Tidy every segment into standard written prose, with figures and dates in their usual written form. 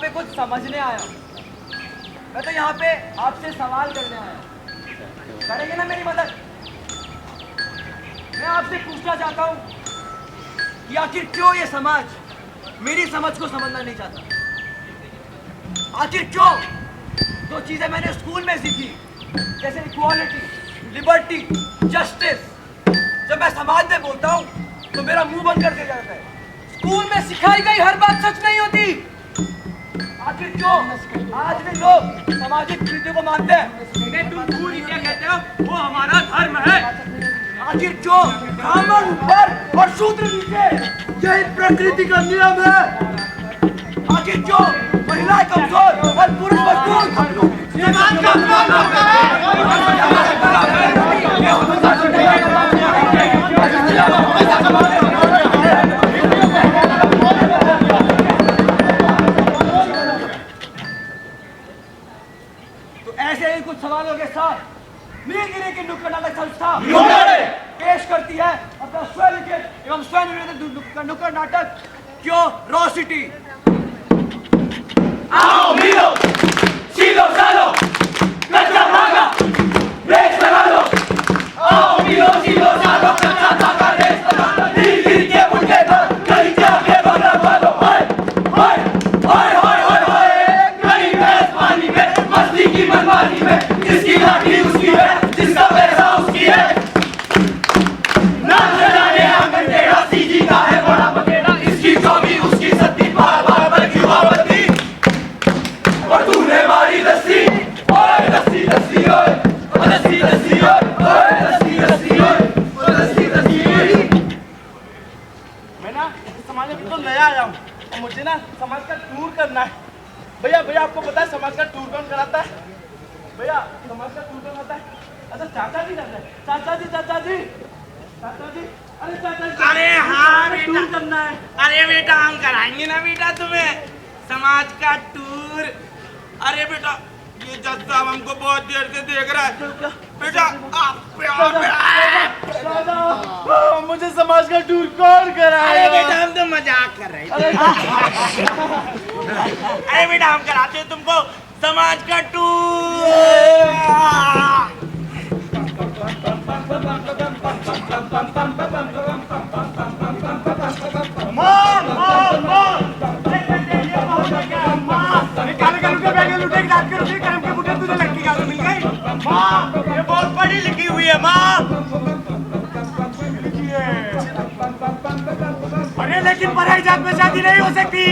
पे कुछ समझने आया हूँ। मैं तो यहाँ पे आपसे सवाल करने आया हूँ। करेंगे ना मेरी मदद? मैं आपसे पूछना चाहता हूँ कि आखिर क्यों ये समाज मेरी समझ को समझना नहीं चाहता? आखिर क्यों जो चीजें मैंने स्कूल में सीखी, जैसे इक्वालिटी, लिबर्टी, जस्टिस, जब मैं समाज में बोलता हूँ तो मेरा मुंह बंद कर दिया जाता है। स्कूल में सिखाई गई हर बात सच नहीं होती। आखिर क्यों आज भी लोग सामाजिक रीतियों को मानते हैं? इन्हें तुम भूल क्या कहते हो? वो हमारा धर्म है। आखिर क्यों ब्राह्मण ऊपर और शूद्र नीचे? यही प्रकृति का नियम है। आखिर क्यों महिलाएं कमजोर और पुरुष मजबूत? तो ऐसे ही कुछ सवालों के साथ नीलगिरी की नुक्कड़ नाटक संस्था पेश करती है अपना स्वलिखित एवं स्वनिर्मित नुक्कड़ नाटक क्यूरोसिटी। आओ मिलो, सीलो सालो, कच्चा धागा, रेस लगा लो। आओ मिलो, सीलो सालो, कच्चा धागा, रेस लगा लो। नीलगिरी के मुंडे पर कहीं जाके बगल वालो। हाय हाय हाय हाय हाय हाय, कहीं भैंस पानी में, मस्ती की मनमानी में, जिसकी लाठी उसकी है, जिसका पैसा उसकी है। ना जाने आंगन टेढ़ा, सीधी का है बड़ा बकेड़ा, इसकी चौबी उसकी सत्ती, बार बार बल्कि वापसी। और तूने मारी लस्सी, ओए लस्सी लस्सी ओए, लस्सी लस्सी ओए, लस्सी लस्सी ओए, लस्सी लस्सी ओए। मैं ना समाज में तो नया आया हूँ और मुझे ना समाज का टूर करना है। भैया भैया आपको पता है समाज का टूर कौन कराता है? भैया समाज का टूर कौन कराता है? अच्छा चाचा जी जाते हैं। चाचा जी चाचा जी चाचा जी, अरे चाचा जी, अरे हाँ बेटा, टूर करना है। अरे बेटा हम कराएंगे ना बेटा तुम्हें समाज का टूर। अरे बेटा ये जज साहब हमको बहुत देर से देख रहा है बेटा। मुझे समाज का टूर कौन कराएगा? अरे बेटा हम तो मजाक कर रहे थे। अरे बेटा हम कराते हैं तुमको समाज का टूर। ये बहुत पढ़ी लिखी हुई है माँ। अरे लेकिन पराई जात में शादी नहीं हो सकती।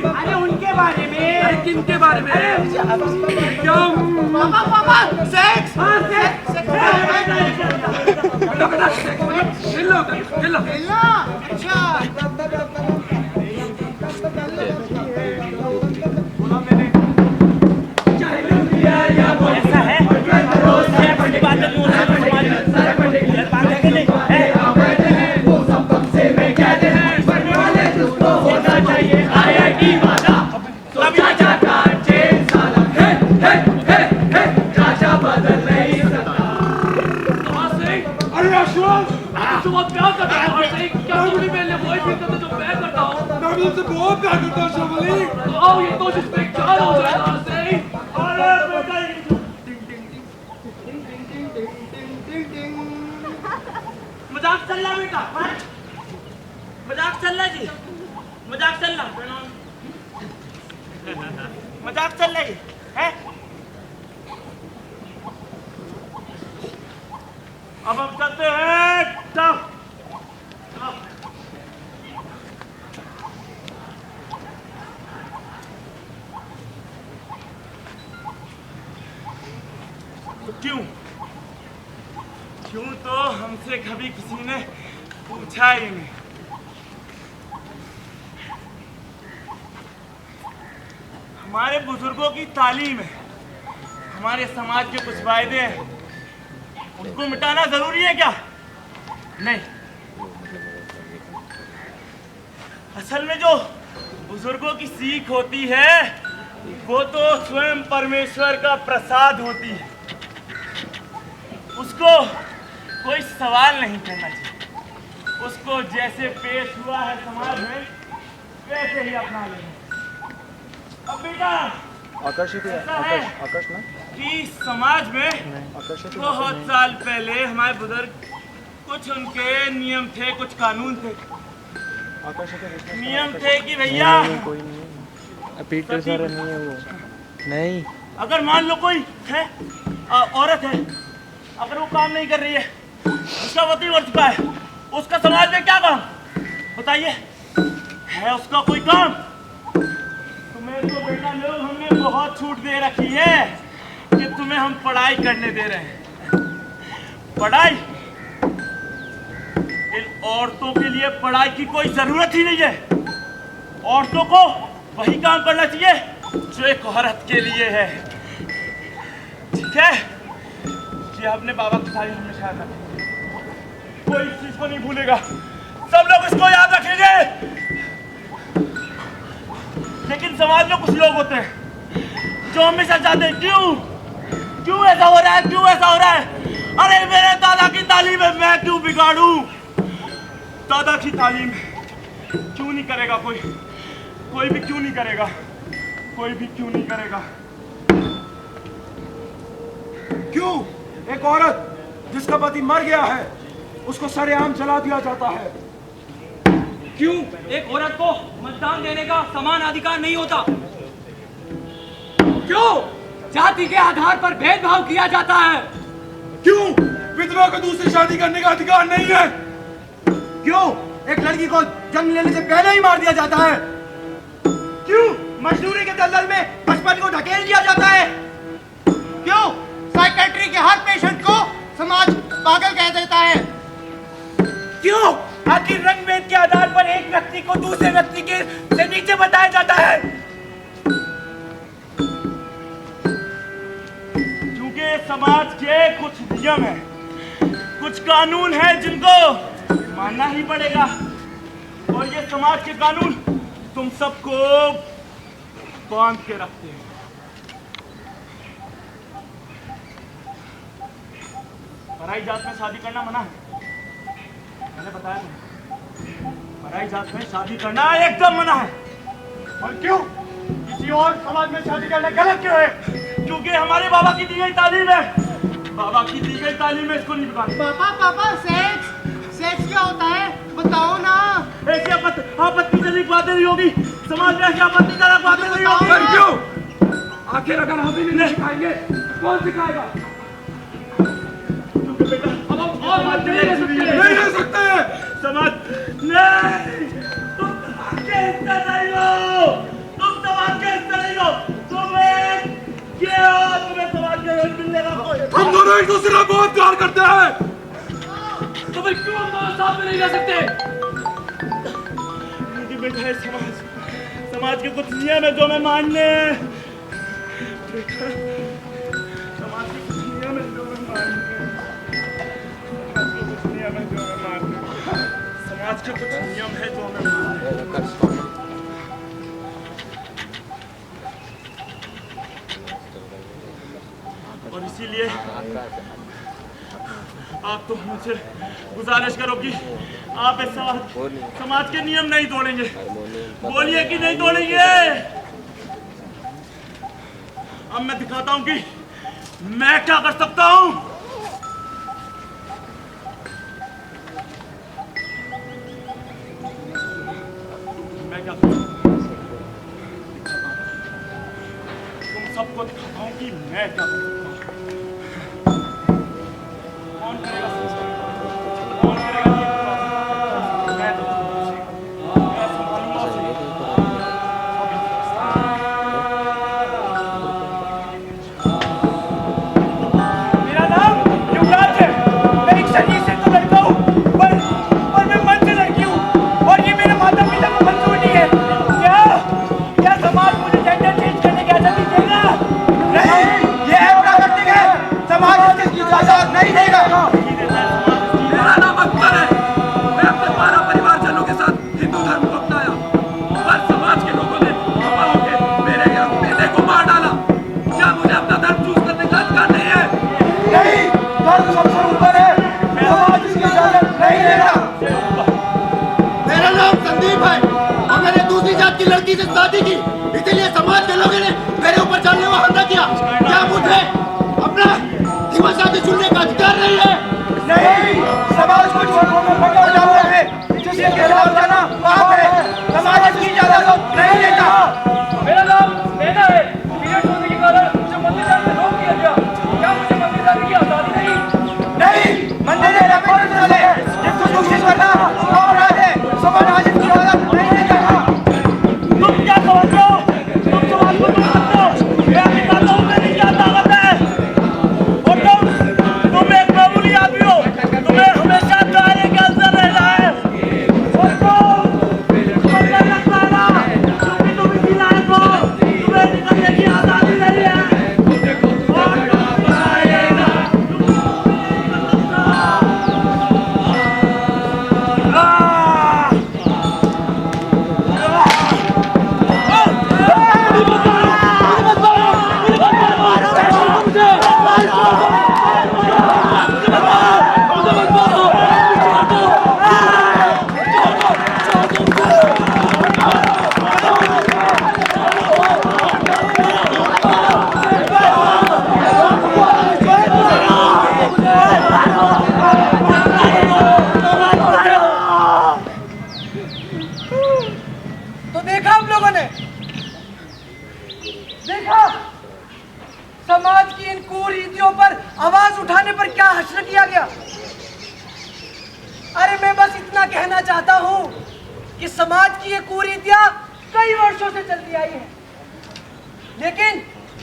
अरे उनके बारे में। अरे किनके बारे में? क्यों? पापा पापा सेक्स। हाँ सेक्स। खेलो खेलो खेलो। अच्छा ऐसा है बहुत प्यार करता है और सही क्या मुझे पहले वही फील करते जो मैं करता हूँ। मैं तुमसे बहुत प्यार करता हूँ शमली। तो आओ ये कोशिश में चार हो जाए ना सही। अरे बेटा मजाक चल रहा बेटा, मजाक चल रहा जी, मजाक चल रहा, मजाक चल रही है। अब हम चलते हैं। क्यों तो हमसे कभी किसी ने पूछा ही नहीं। हमारे बुजुर्गों की तालीम है, हमारे समाज के कुछ वायदे हैं, उनको मिटाना जरूरी है क्या? नहीं। असल में जो बुजुर्गों की सीख होती है वो तो स्वयं परमेश्वर का प्रसाद होती है, उसको कोई सवाल नहीं करना चाहिए, उसको जैसे पेश हुआ है समाज में वैसे ही अपना लेना। अब बेटा आकर्षित है, आकर्ष ना कि समाज में आकर्षित बहुत साल पहले हमारे बुजुर्ग कुछ उनके नियम थे, कुछ कानून थे। आकर्षित नियम थे कि भैया कोई नहीं, पीटर सर नहीं है वो, नहीं। अगर मान लो कोई है औरत है, अगर वो काम नहीं कर रही है, उसका पति मर चुका है, उसका समाज में क्या काम? बताइए, है उसका कोई काम? तुम्हें तो बेटा लोग हमने बहुत छूट दे रखी है कि तुम्हें हम पढ़ाई करने दे रहे हैं। पढ़ाई, इन औरतों के लिए पढ़ाई की कोई जरूरत ही नहीं है। औरतों को वही काम करना चाहिए जो एक औरत के लिए है। ठीक है, ये अपने बाबा की तारीफ हमेशा याद रखेंगे, कोई इस चीज को नहीं भूलेगा, सब लोग इसको याद रखेंगे। लेकिन समाज में कुछ लोग होते हैं जो हमेशा चाहते हैं क्यों ऐसा हो रहा है, क्यों ऐसा हो रहा है? अरे मेरे दादा की तालीम है, मैं क्यों बिगाड़ूं? दादा की तालीम क्यों नहीं करेगा कोई भी क्यों नहीं करेगा, कोई भी क्यों नहीं करेगा। क्यों एक औरत जिसका पति मर गया है उसको सरेआम जला दिया जाता है? क्यों एक औरत को मतदान देने का समान अधिकार नहीं होता? क्यों जाति के आधार पर भेदभाव किया जाता है? क्यों विधवा को दूसरी शादी करने का अधिकार नहीं है? क्यों एक लड़की को जन्म लेने से पहले ही मार दिया जाता है? क्यों मजदूरी के दलदल में बचपन को धकेल दिया जाता है? क्यों साइकेट्री के हर पेशेंट को समाज पागल कह देता है? क्यों आखिर रंग भेद के आधार पर एक व्यक्ति को दूसरे व्यक्ति के से नीचे बताया जाता है? क्योंकि समाज के कुछ नियम है, कुछ कानून है जिनको मानना ही पड़ेगा, और ये समाज के कानून तुम सबको बांध के रखते हैं। पराई जात में शादी करना मना है, मैंने बताया ना, पराई जात में शादी करना एकदम मना है। और क्यों किसी और समाज में शादी करना गलत क्यों है? क्योंकि हमारे बाबा की दी गई तालीम है, बाबा की दी गई तालीम है, इसको नहीं बिगाड़ना। पापा सेक्स क्या होता है बताओ ना। ऐसी आपत्तिजनक बातें नहीं होगी समाज में, ऐसी आपत्तिजनक बातें नहीं होगी। पर क्यों? आखिर अगर हम ही नहीं सिखाएंगे कौन सिखाएगा? क्योंकि बेटा अब हम और बात नहीं ले सकते हैं। समाज नहीं, तुम समाज के हिस्सा नहीं हो, तुम समाज के हिस्सा नहीं हो, तुम्हें समाज के हिस्सा मिलने का। हम दोनों एक दूसरे को बहुत प्यार करते हैं, तो फिर क्यों हम दोनों साथ में नहीं रह सकते? क्योंकि बेटा है समाज के कुछ नियम है जो मैं मानने, बेटा समाज के कुछ नियम है जो मैं मानने, समाज के कुछ नियम है जो मैं मानने। और इसीलिए आप तो मुझसे गुजारिश करो कि आप इस समाज के नियम नहीं तोड़ेंगे। बोलिए कि नहीं तोड़ेंगे। अब मैं दिखाता हूं कि मैं क्या कर सकता हूं। मैं क्या कर सकता हूं, तुम सबको दिखाता हूं कि मैं क्या कर सकता हूं। कौन करेगा? कौन करेगा? मैं तो मैं संभालूंगा उसे। मेरा नाम युवराज है, मैं एक शरीर से तो लड़का हूँ, पर मैं तकलीफ है और मैंने दूसरी जात की लड़की से शादी की, इसलिए समाज के लोगों ने मेरे ऊपर जानलेवा हमला किया। क्या मुझे अपना जीवन साथी चुनने का अधिकार नहीं है? नहीं, समाज को छोड़ो तो पकड़ जाता है, जिसके खिलाफ जाना पाप है। समाज इसकी इजाजत नहीं देता। मेरा नाम नैना है। पीरियड होने के कारण मुझे मंदिर जाने से रोक दिया गया। क्या मुझे मंदिर जाने की आजादी नहीं? नहीं, मंदिर में रखने वाले जिसको कोशिश करना वो अपराध है। समाज आज इसकी इजाजत नहीं देता। तुम क्या समझ रहे हो? तुम समाज को तोड़ सकते हो? मैं बताता हूँ मेरी क्या ताकत है। और तुम एक मामूली आदमी हो, तुम्हें हमेशा दायरे के अंदर रहना है। और तुम्हें लगता है ना, क्योंकि तुम इसी लायक हो, तुम्हें निकलने की आजादी नहीं है। तो देखा आप लोगों ने, देखा समाज की इन कुरीतियों पर आवाज उठाने पर क्या हश्र किया गया। अरे मैं बस इतना कहना चाहता हूं कि समाज की ये कुरीतियां कई वर्षों से चलती आई हैं, लेकिन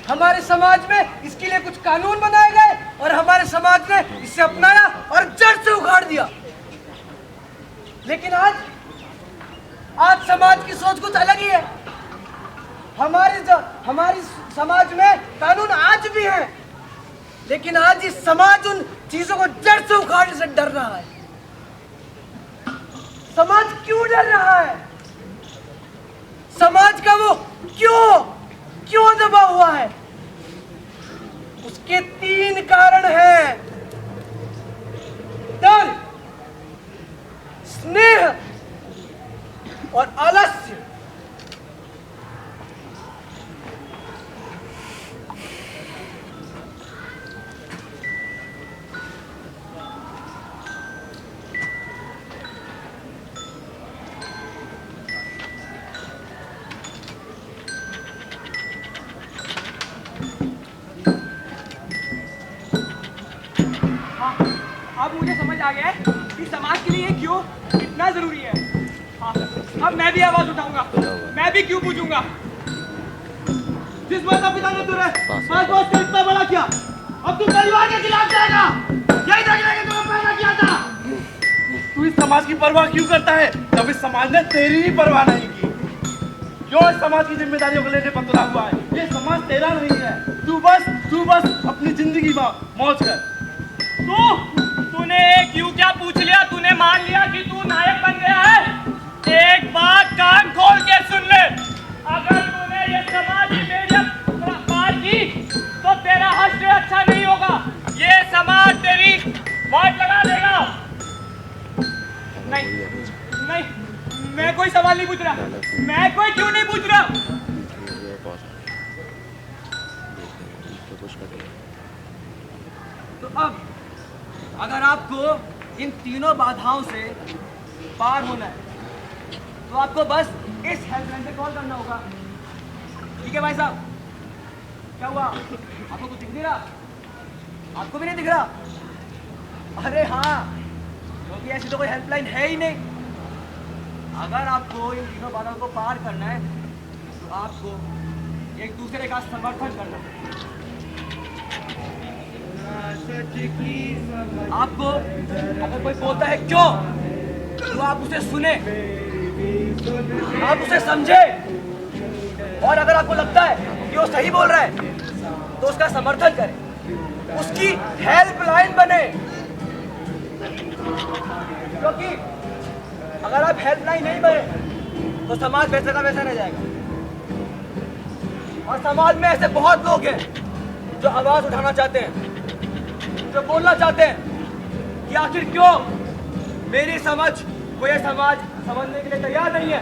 हमारे समाज में इसके लिए कुछ कानून बनाए गए और हमारे समाज ने इसे अपनाया और जड़ से उखाड़ दिया। लेकिन आज समाज की सोच कुछ अलग ही है। हमारी समाज में कानून आज भी है, लेकिन आज इस समाज उन चीजों को जड़ से उखाड़ने से डर रहा है। समाज क्यों डर रहा है? समाज का वो क्यों दबा हुआ है? उसके 3 कारण हैं: डर, स्नेह और आलस्य। अब मुझे समझ आ गया है कि समाज के लिए क्यों कितना जरूरी है। हाँ, अब मैं भी आवाज उठाऊंगा, मैं भी क्यों पूछूंगा। जिस माता पिता ने तुझे पास से इतना बड़ा किया, अब तू परिवार के खिलाफ जाएगा। यही देखने के तुम्हें पैदा किया था। तू इस समाज की परवाह क्यों करता है जब इस समाज ने तेरी ही परवाह नहीं की? क्यों इस समाज की जिम्मेदारियों को लेने पर तुला हुआ है? ये समाज तेरा नहीं है। तू बस अपनी जिंदगी मौज कर। तूने क्यों क्या पूछ लिया? तूने मान लिया कि तू नायक बन गया है? एक बात कान खोल के सुन ले, अगर तूने ये समाज की बेइज्जत पार की तो तेरा हश्र अच्छा नहीं होगा। ये समाज तेरी मौत लगा देगा। नहीं, मैं कोई सवाल नहीं पूछ रहा। मैं कोई क्यों नहीं पूछ रहा। तो अब अगर आपको इन तीनों बाधाओं से पार होना है तो आपको बस इस हेल्पलाइन पे कॉल करना होगा। ठीक है भाई साहब, क्या हुआ? आपको कुछ दिख नहीं रहा? आपको भी नहीं दिख रहा? अरे हाँ, क्योंकि ऐसी तो कोई हेल्पलाइन है ही नहीं। अगर आपको इन तीनों बाधाओं को पार करना है तो आपको एक दूसरे का समर्थन करना है। आपको अगर कोई बोलता है क्यों, तो आप उसे सुने, आप उसे समझे, और अगर आपको लगता है कि वो सही बोल रहा है तो उसका समर्थन करें, उसकी हेल्पलाइन बने। क्योंकि अगर आप हेल्पलाइन नहीं बने तो समाज वैसे का वैसा रह जाएगा। और समाज में ऐसे बहुत लोग हैं जो आवाज उठाना चाहते हैं, जो बोलना चाहते हैं कि आखिर क्यों मेरी समझ वो ये समाज समझने के लिए तैयार नहीं है।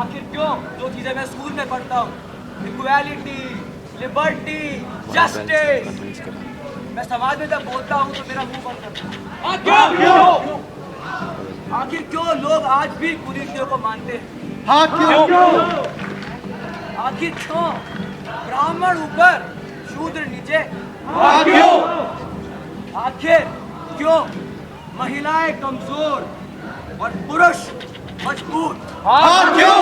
आखिर क्यों जो चीजें मैं स्कूल में पढ़ता हूँ, इक्वालिटी, लिबर्टी, जस्टिस, मैं समाज में जब बोलता हूँ तो मेरा मुंह बंद करता है। आखिर क्यों लोग आज भी कुरीतियों को मानते हैं? हाँ क्यों? आखिर क्यों ब्राह्मण ऊपर शूद्र नीचे? हाँ क्यों? आखिर क्यों महिलाएं कमजोर और पुरुष मजबूत? हाँ क्यों?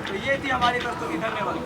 तो ये थी हमारी प्रस्तुति। धन्यवाद।